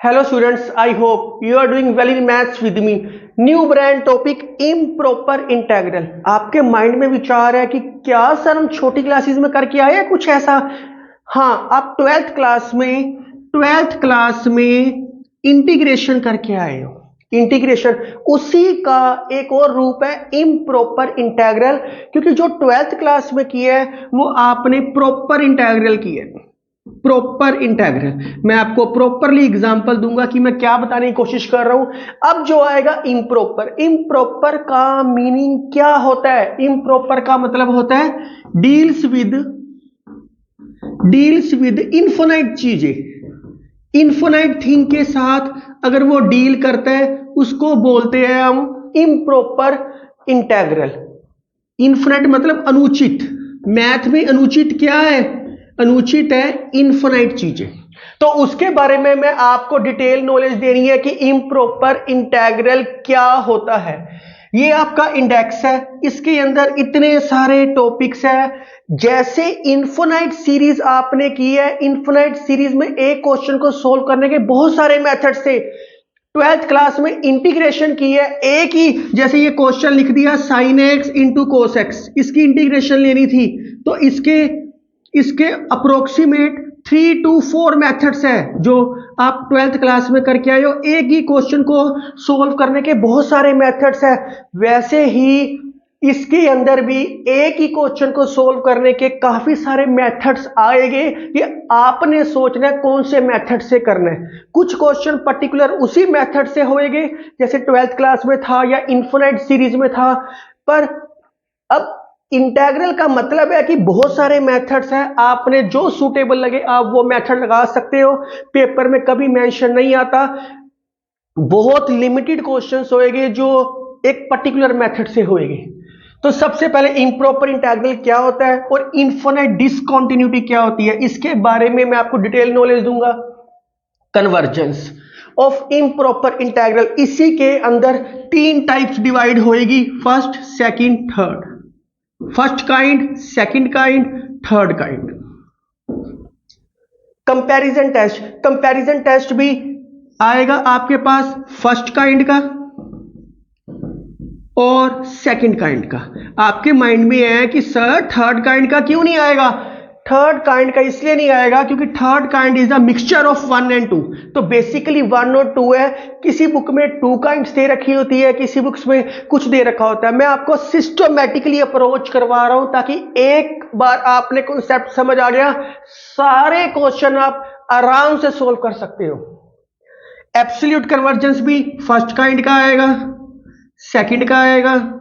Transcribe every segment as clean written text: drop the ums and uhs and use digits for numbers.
Hello students, I hope you are doing well in maths with me. New brand topic improper integral. आपके mind में विचार है कि क्या सर हम छोटी क्लासेस में करके आए हैं कुछ ऐसा? हाँ, आप ट्वेल्थ क्लास में इंटीग्रेशन करके आए हो। इंटीग्रेशन उसी का एक और रूप है इम्प्रॉपर इंटेग्रल, क्योंकि जो ट्वेल्थ क्लास में किया है वो आपने प्रॉपर इंटेग्रल किया है। प्रॉपर इंटेग्रल मैं आपको प्रॉपरली एग्जांपल दूंगा कि मैं क्या बताने की कोशिश कर रहा हूं। अब जो आएगा इम्प्रॉपर, इम्प्रॉपर का मीनिंग क्या होता है? इम्प्रॉपर का मतलब होता है डील्स विद इन्फिनाइट चीजें। इन्फिनाइट थिंग के साथ अगर वो डील करता है उसको बोलते हैं हम इम्प्रॉपर इंटेग्रल। इन्फिनाइट मतलब अनुचित। मैथ में अनुचित क्या है? अनुचित है इन्फिनाइट चीजें। तो उसके बारे में मैं आपको डिटेल नॉलेज देनी है कि इम्प्रॉपर इंटेग्रल क्या होता है। ये आपका इंडेक्स है, इसके अंदर इतने सारे टॉपिक्स हैं। जैसे इन्फिनाइट सीरीज आपने की है, इन्फिनाइट सीरीज में एक क्वेश्चन को सोल्व करने के बहुत सारे मेथड्स थे। ट्वेल्थ क्लास में इंटीग्रेशन की है एक ही, जैसे ये क्वेश्चन लिख दिया sine x into cos x, इसकी इंटीग्रेशन लेनी थी तो इसके अप्रोक्सीमेट 3 to 4 मेथड्स है जो आप ट्वेल्थ क्लास में करके आए हो। एक ही क्वेश्चन को सोल्व करने के बहुत सारे मेथड्स है। वैसे ही इसके अंदर भी एक ही क्वेश्चन को सोल्व करने के काफी सारे मेथड्स आएंगे। ये आपने सोचना है कौन से मेथड से करना है। कुछ क्वेश्चन पर्टिकुलर उसी मेथड से होंगे जैसे ट्वेल्थ क्लास में था या इन्फिनाइट सीरीज में था। पर अब इंटेग्रल का मतलब है कि बहुत सारे मेथड्स हैं, आपने जो सूटेबल लगे आप वो मेथड लगा सकते हो। पेपर में कभी मेंशन नहीं आता। बहुत लिमिटेड क्वेश्चंस होंगे जो एक पर्टिकुलर मेथड से होंगे। तो सबसे पहले इम्प्रॉपर इंटेग्रल क्या होता है और इन्फिनाइट डिसकंटिन्यूटी क्या होती है, इसके बारे में मैं आपको डिटेल नॉलेज दूंगा। कन्वर्जेंस ऑफ इम्प्रॉपर इंटेग्रल, इसी के अंदर 3 टाइप्स डिवाइड होएगी, first, second, third. First kind, second kind, third kind. Comparison test भी आएगा आपके पास फर्स्ट काइंड का और सेकंड काइंड का। आपके माइंड में है कि सर थर्ड काइंड का क्यों नहीं आएगा? थर्ड काइंड का इसलिए नहीं आएगा क्योंकि third kind is the mixture of 1 and 2। तो बेसिकली 1 और 2 है। किसी बुक में 2 काइंड्स दे रखी होती है, किसी बुक्स में कुछ दे रखा होता है। मैं आपको सिस्टमैटिकली अप्रोच करवा रहा हूं ताकि एक बार आपने कॉन्सेप्ट समझ आ गया, सारे क्वेश्चन आप आराम से सोल्व कर सकते हो। एब्सोल्यूट कन्वर्जेंस भी फर्स्ट काइंड का आएगा, सेकंड का आएगा,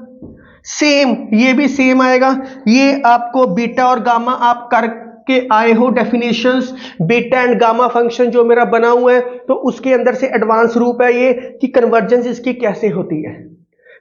सेम ये भी सेम आएगा। ये आपको बीटा और गामा आप करके आए हो definitions. Beta and gamma function जो मेरा बना हुआ है तो उसके अंदर से एडवांस रूप है ये कि कन्वर्जेंस इसकी कैसे होती है।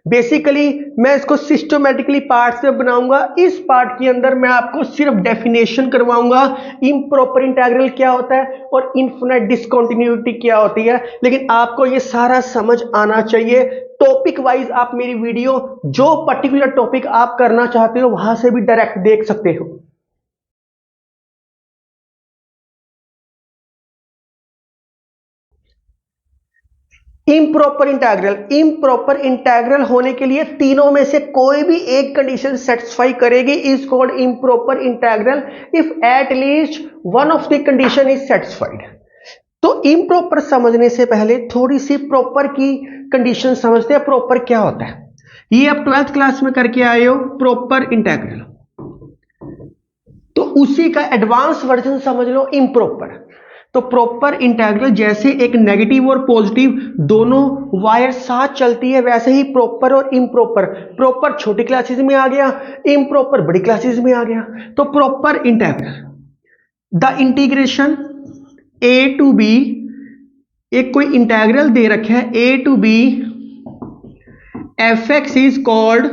बेसिकली मैं इसको सिस्टमैटिकली पार्ट्स में बनाऊंगा। इस पार्ट के अंदर मैं आपको सिर्फ डेफिनेशन करवाऊंगा, इम्प्रॉपर इंटेग्रल क्या होता है और इन्फिनाइट डिसकंटिन्यूटी क्या होती है। लेकिन आपको ये सारा समझ आना चाहिए। टॉपिक वाइज आप मेरी वीडियो जो पर्टिकुलर टॉपिक आप करना चाहते हो वहां से भी डायरेक्ट देख सकते हो। इम्प्रॉपर इंटेग्रल होने के लिए तीनों में से कोई भी एक कंडीशन सेटिस्फाई करेगी, is called improper integral if at least one of the condition is satisfied. तो इम्प्रॉपर समझने से पहले थोड़ी सी प्रॉपर की कंडीशन समझते हैं। प्रॉपर क्या होता है ये आप ट्वेल्थ क्लास में करके आए हो, प्रॉपर इंटेग्रल। तो उसी का एडवांस वर्जन समझ लो इम्प्रॉपर। तो प्रॉपर इंटेग्रल जैसे एक नेगेटिव और पॉजिटिव दोनों वायर साथ चलती है, वैसे ही प्रॉपर और इम्प्रॉपर। प्रॉपर छोटी क्लासेस में आ गया, इम्प्रॉपर बड़ी क्लासेस में आ गया। तो proper integral the integration A to B, एक कोई इंटेग्रल दे रखा है A to B F X is called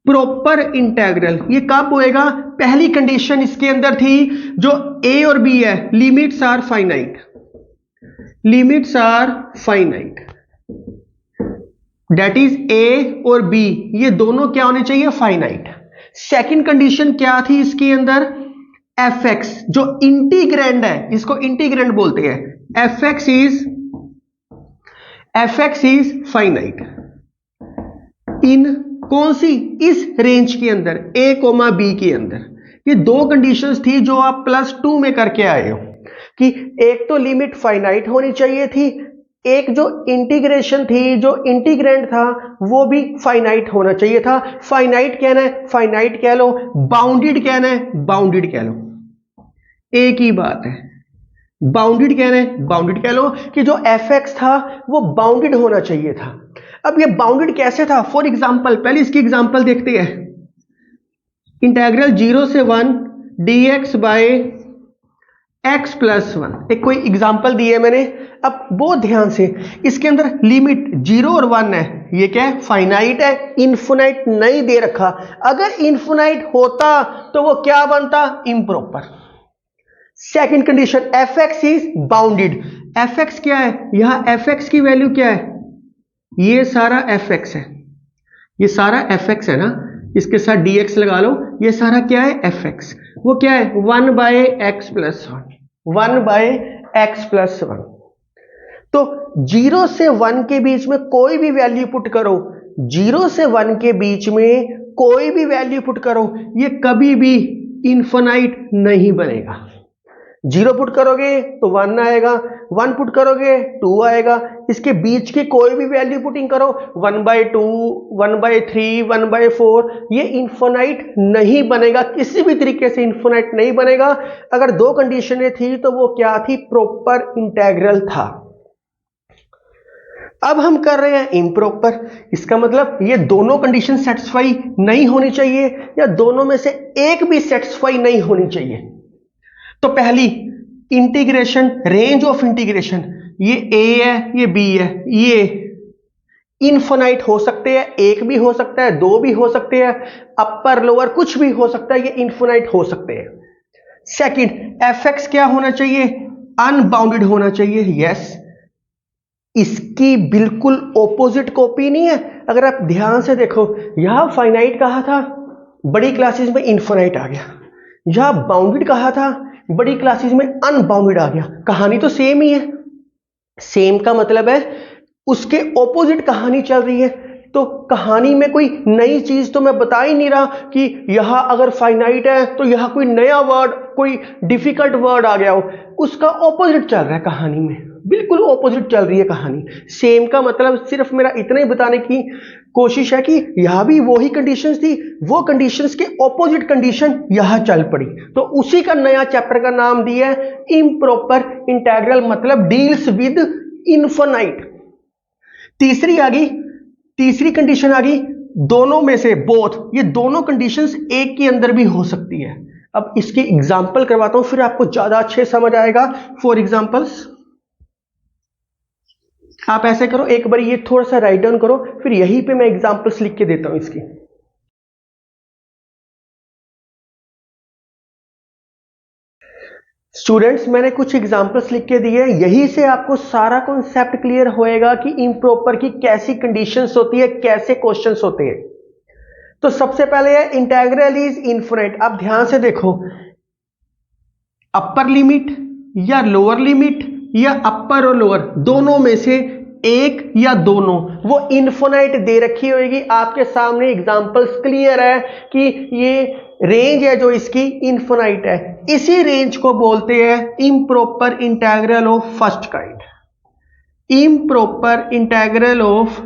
proper integral. ये कब होएगा? पहली कंडीशन इसके अंदर थी जो ए और बी है, limits are finite. Limits are finite, that is A और बी ये दोनों क्या होने चाहिए? फाइनाइट। सेकंड कंडीशन क्या थी इसके अंदर? एफ एक्स जो इंटीग्रैंड है, इसको इंटीग्रैंड बोलते हैं। एफ एक्स इज फाइनाइट इन कौन सी, इस रेंज के अंदर, a कोमा बी के अंदर। ये दो कंडीशंस थी जो आप +2 में करके आए हो कि एक तो लिमिट फाइनाइट होनी चाहिए थी, एक जो इंटीग्रेशन थी, जो इंटीग्रेंड था वो भी फाइनाइट होना चाहिए था। फाइनाइट कहना है फाइनाइट कह लो, बाउंडेड कहना है बाउंडेड कह लो, एक ही बात है। बाउंडेड कहना है बाउंडेड कह लो कि जो एफ एक्स था वो बाउंडेड होना चाहिए था। अब ये बाउंडेड कैसे था? फॉर एग्जाम्पल, पहले इसकी एग्जाम्पल देखते हैं। इंटेग्रल 0 से 1 dx बाय x + 1, एक कोई एग्जाम्पल दी है मैंने। अब बहुत ध्यान से, इसके अंदर लिमिट 0 और 1 है, ये क्या है? फाइनाइट है, इन्फिनाइट नहीं दे रखा। अगर इन्फिनाइट होता तो वो क्या बनता? Improper. Second condition, F X is bounded. F x क्या है? यहां एफ एक्स की वैल्यू क्या है? ये सारा एफ एक्स है, ये सारा एफ एक्स है ना, इसके साथ dx लगा लो। ये सारा क्या है? F x. वो क्या है? 1/x + 1, 1/x + 1। तो 0 से 1 के बीच में कोई भी वैल्यू पुट करो, 0 से 1 के बीच में कोई भी वैल्यू पुट करो, ये कभी भी इन्फिनाइट नहीं बनेगा। 0 पुट करोगे तो 1 आएगा, 1 पुट करोगे 2 आएगा, इसके बीच की कोई भी वैल्यू पुटिंग करो, 1/2, 1/3, 1/4, ये इन्फिनाइट नहीं बनेगा, किसी भी तरीके से इन्फिनाइट नहीं बनेगा। अगर दो कंडीशनें थी तो वो क्या थी? प्रॉपर इंटेग्रल था। अब हम कर रहे हैं इम्प्रॉपर। इसका मतलब ये दोनों कंडीशन सेटिस्फाई नहीं होनी चाहिए, या दोनों में से एक भी सेटिस्फाई नहीं होनी चाहिए। तो पहली इंटीग्रेशन, रेंज ऑफ इंटीग्रेशन, ये a है ये b है, ये इनफिनाइट हो सकते हैं, एक भी हो सकता है, दो भी हो सकते हैं, अपर लोअर कुछ भी हो सकता है, ये इनफिनाइट हो सकते हैं। सेकंड, एफ एक्स क्या होना चाहिए? अनबाउंडेड होना चाहिए। यस, इसकी बिल्कुल ऑपोजिट कॉपी नहीं है। अगर आप ध्यान से देखो, यहां फाइनाइट कहा था, बड़ी क्लासेस में इनफिनाइट आ गया। यहां बाउंडेड कहा था, बड़ी क्लासेस में अनबाउंडेड आ गया। कहानी तो सेम ही है। सेम का मतलब है उसके ऑपोजिट कहानी चल रही है। तो कहानी में कोई नई चीज तो मैं बता ही नहीं रहा कि यहां अगर फाइनाइट है तो यहां कोई नया वर्ड, कोई डिफिकल्ट वर्ड आ गया हो। उसका ऑपोजिट चल रहा है कहानी में, बिल्कुल ऑपोजिट चल रही है कहानी। सेम का मतलब सिर्फ मेरा इतना ही बताने की कोशिश है कि यहां भी वही कंडीशंस थी, वो कंडीशंस के ऑपोजिट कंडीशन यहां चल पड़ी। तो उसी का नया चैप्टर का नाम दिया है इम्प्रॉपर इंटीग्रल, मतलब डील्स विद इनफिनाइट। तीसरी आ गई, तीसरी कंडीशन आ गई, दोनों में से बोथ, ये दोनों कंडीशंस एक के अंदर भी हो सकती है। अब इसकी एग्जांपल करवाता हूं, फिर आपको ज्यादा अच्छे समझ आएगा। फॉर एग्जांपल्स, आप ऐसे करो, एक बार ये थोड़ा सा राइट डाउन करो, फिर यहीं पे मैं एग्जांपल्स लिख के देता हूं इसकी। स्टूडेंट्स, मैंने कुछ एग्जांपल्स लिख के दिए, यही से आपको सारा कॉन्सेप्ट क्लियर होएगा कि इम्प्रॉपर की कैसी कंडीशंस होती है, कैसे क्वेश्चंस होते हैं। तो सबसे पहले है इंटीग्रल इज इनफिनिट। अब ध्यान से देखो, अपर लिमिट या लोअर लिमिट या अपर और लोअर, दोनों में से एक या दोनों, वो इनफिनाइट दे रखी होगी। आपके सामने एग्जांपल्स क्लियर है कि ये रेंज है जो इसकी इनफिनाइट है। इसी रेंज को बोलते हैं improper integral of first kind. Improper integral of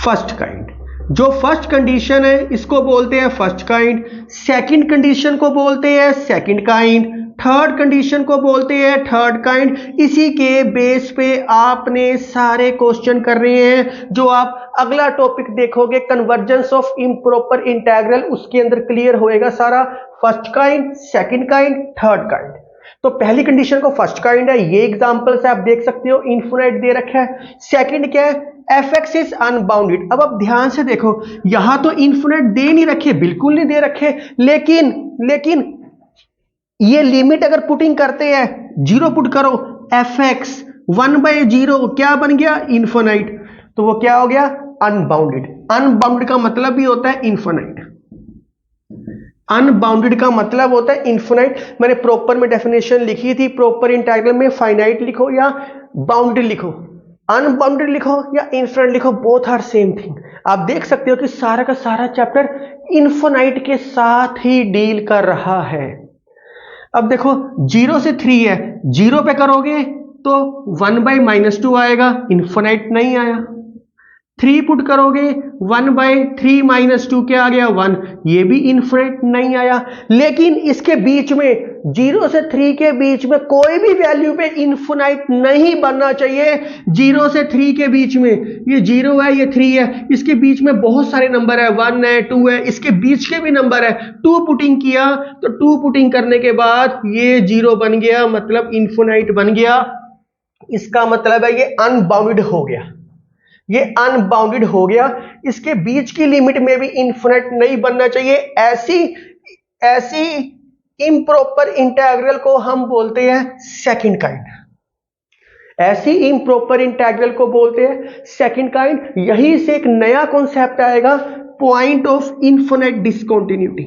first kind. जो फर्स्ट कंडीशन है इसको बोलते हैं फर्स्ट काइंड, सेकंड कंडीशन को बोलते हैं सेकंड काइंड, थर्ड कंडीशन को बोलते हैं थर्ड काइंड। इसी के बेस पे आपने सारे क्वेश्चन कर रहे हैं। जो आप अगला टॉपिक देखोगे कन्वर्जेंस ऑफ इम्प्रॉपर इंटीग्रल, उसके अंदर क्लियर होएगा सारा, first kind, second kind, third kind. तो पहली कंडीशन को फर्स्ट काइंड है, ये एग्जांपल से आप देख सकते हो, इनफिनाइट दे रखा है। सेकंड क्या है? F X is unbounded. अब आप ध्यान से देखो, यहां तो इनफिनाइट दे नहीं रखे, बिल्कुल नहीं दे रखे, लेकिन ये लिमिट अगर पुटिंग करते हैं, 0 पुट करो, एफ एक्स 1/0 क्या बन गया? इनफिनाइट। तो वो क्या हो गया? अनबाउंडेड। अनबाउंडेड का मतलब भी होता है इनफिनाइट। अनबाउंडेड का मतलब होता है इन्फिनाइट। मैंने प्रॉपर में डेफिनेशन लिखी थी, प्रॉपर इंटीग्रल में फाइनाइट लिखो या बाउंडेड लिखो, अनबाउंडेड लिखो या इन्फिनाइट लिखो, बोथ आर सेम थिंग। आप देख सकते हो कि सारा का सारा चैप्टर इन्फिनाइट के साथ ही डील कर रहा है। अब देखो 0 से 3 है, 0 पे करोगे तो 1/-2 आएगा, इन्फिनाइट नहीं आया। 3 पुट करोगे 1/3-2 क्या आ गया 1, ये भी इन्फिनिट नहीं आया। लेकिन इसके बीच में 0 से 3 के बीच में कोई भी वैल्यू पे इन्फिनाइट नहीं बनना चाहिए। 0 से 3 के बीच में ये 0 है, ये 3 है, इसके बीच में बहुत सारे नंबर है, 1 है, 2 है, इसके बीच के भी नंबर है। 2 पुटिंग किया तो 2 पुटिंग करने के बाद ये 0 बन गया, मतलब इन्फिनाइट बन गया। इसका मतलब है ये अनबाउंडेड हो गया, ये अनबाउंडेड हो गया। इसके बीच की लिमिट में भी इन्फिनिट नहीं बनना चाहिए। ऐसी इम्प्रॉपर इंटीग्रल को हम बोलते हैं सेकंड काइंड। ऐसी इम्प्रॉपर इंटीग्रल को बोलते हैं सेकंड काइंड। यहीं से एक नया कॉन्सेप्ट आएगा, point of infinite discontinuity.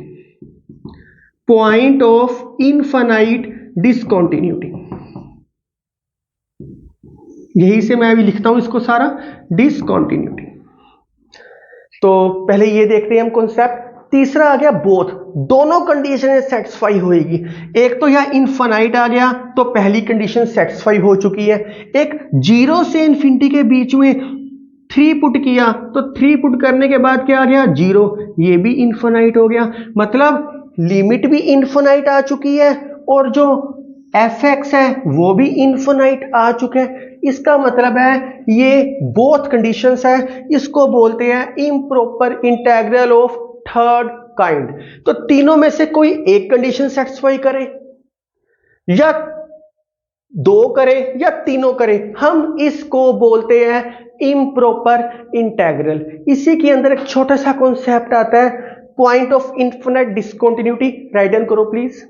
Point of infinite discontinuity, यही से मैं अभी लिखता हूं इसको सारा, डिसकंटिन्यूटी। तो पहले ये देखते हैं हम कॉन्सेप्ट। तीसरा आ गया बोथ, दोनों कंडीशन सेटिस्फाई होएगी। एक तो यह इनफाइनाइट आ गया तो पहली कंडीशन सेटिस्फाई हो चुकी है। एक 0 से इन्फिनिटी के बीच में 3 पुट किया तो 3 पुट करने के बाद क्या आ गया 0, ये भी इनफाइनाइट हो गया, मतलब लिमिट भी इनफाइनाइट आ चुकी है और जो fx है वो भी इनफिनिट आ चुके हैं। इसका मतलब है ये बोथ कंडीशंस है, इसको बोलते हैं improper integral of third kind. तो तीनों में से कोई एक कंडीशन सेटिस्फाई करे या 2 करे या तीनों करे, हम इसको बोलते हैं इम्प्रॉपर इंटीग्रल। इसी के अंदर एक छोटा सा कॉन्सेप्ट आता है, point of infinite discontinuity. Write down करो प्लीज।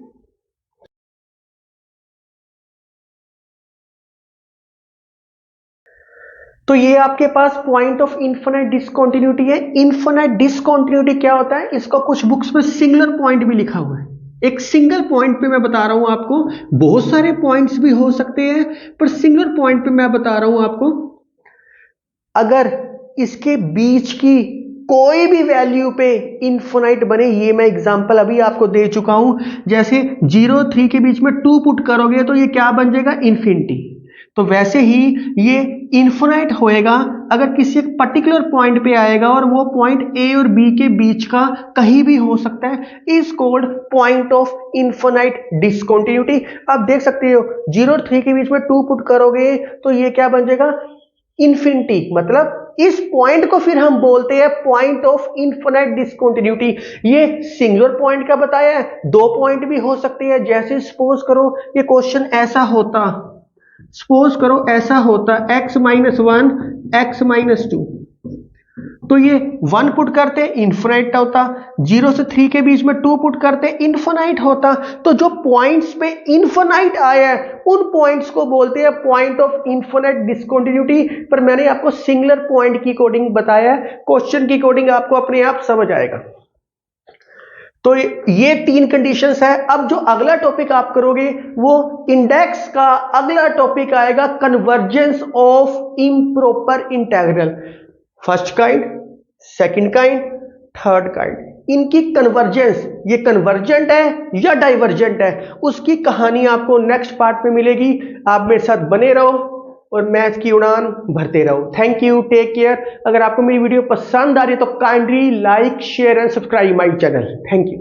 तो ये आपके पास पॉइंट ऑफ इनफिनिट डिसकंटिन्यूटी है। इनफिनिट डिसकंटिन्यूटी क्या होता है, इसका कुछ बुक्स में सिंगुलर पॉइंट भी लिखा हुआ है। एक सिंगल पॉइंट पे मैं बता रहा हूं आपको, बहुत सारे पॉइंट्स भी हो सकते हैं पर सिंगल पॉइंट पे मैं बता रहा हूं आपको। अगर इसके बीच की कोई भी वैल्यू पे इनफिनिट बने, ये मैं एग्जांपल अभी आपको दे चुका हूं। जैसे 0 3 के बीच में 2 पुट करोगे तो ये क्या बन जाएगा इन्फिनिटी। तो वैसे ही ये इनफिनिट होएगा अगर किसी एक पर्टिकुलर पॉइंट पे आएगा और वो पॉइंट ए और बी के बीच का कहीं भी हो सकता है, is called point of infinite discontinuity. आप देख सकते हो 0 और 3 के बीच में 2 पुट करोगे तो ये क्या बन जाएगा इन्फिनिटी, मतलब इस पॉइंट को फिर हम बोलते हैं पॉइंट ऑफ इनफिनिट डिसकंटिन्यूटी। ये सिंगुलर पॉइंट का बताया है, 2 पॉइंट भी हो सकते हैं। जैसे सपोज करो ये क्वेश्चन ऐसा होता, सपोज करो ऐसा होता x - 1 x - 2, तो ये 1 पुट करते इन्फिनिट होता, 0 से 3 के बीच में 2 पुट करते इन्फिनिट होता। तो जो पॉइंट्स पे इन्फिनिट आया है उन पॉइंट्स को बोलते हैं पॉइंट ऑफ इनफिनिट डिसकंटिन्यूटी। पर मैंने आपको सिंगुलर पॉइंट की कोडिंग बताया है, क्वेश्चन की कोडिंग आपको अपने आप समझ आएगा। तो ये 3 कंडीशंस है। अब जो अगला टॉपिक आप करोगे वो इंडेक्स का अगला टॉपिक आएगा, convergence of improper integral. First kind, second kind, third kind, इनकी कन्वर्जेंस, ये कन्वर्जेंट है या डाइवर्जेंट है, उसकी कहानी आपको नेक्स्ट पार्ट में मिलेगी। आप मेरे साथ बने रहो और मैथ की उड़ान भरते रहो। Thank you, take care. अगर आपको मेरी वीडियो पसंद आ रही है तो kindly like, share and subscribe my channel. Thank you.